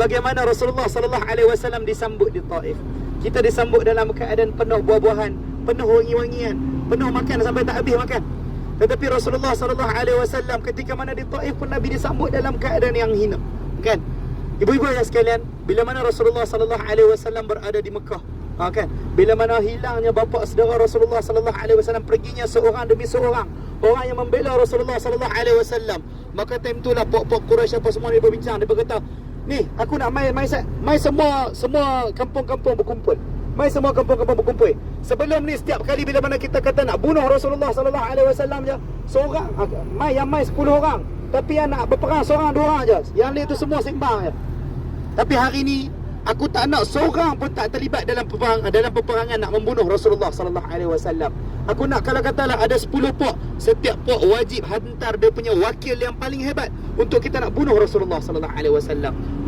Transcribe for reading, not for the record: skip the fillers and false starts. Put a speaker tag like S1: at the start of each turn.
S1: bagaimana Rasulullah sallallahu alaihi wasallam disambut di Taif. Kita disambut dalam keadaan penuh buah-buahan, penuh wangi-wangian, penuh makan sampai tak habis makan. Tetapi Rasulullah sallallahu alaihi wasallam ketika mana di Taif pun Nabi disambut dalam keadaan yang hina. Kan? Ibu-ibu yang sekalian, bila mana Rasulullah sallallahu alaihi wasallam berada di Mekah, kan? Bila mana hilangnya bapa saudara Rasulullah sallallahu alaihi wasallam, perginya seorang demi seorang orang yang membela Rasulullah sallallahu alaihi wasallam, maka time itulah pok-pok Quraisy apa semua dia berbincang, dia berkata, "Ni, aku nak mai semua kampung-kampung berkumpul. Mai semua kampung-kampung berkumpul. Sebelum ni setiap kali bila mana kita kata nak bunuh Rasulullah sallallahu alaihi wasallam je, seorang mai 10 orang. Tapi yang nak berperang seorang dua orang je. Yang lain tu semua sembang je. Tapi hari ni aku tak nak seorang pun tak terlibat dalam peperangan nak membunuh Rasulullah sallallahu alaihi wasallam. Aku nak kalau katalah ada 10 pok, setiap pok wajib hantar dia punya wakil yang paling hebat untuk kita nak bunuh Rasulullah sallallahu alaihi wasallam.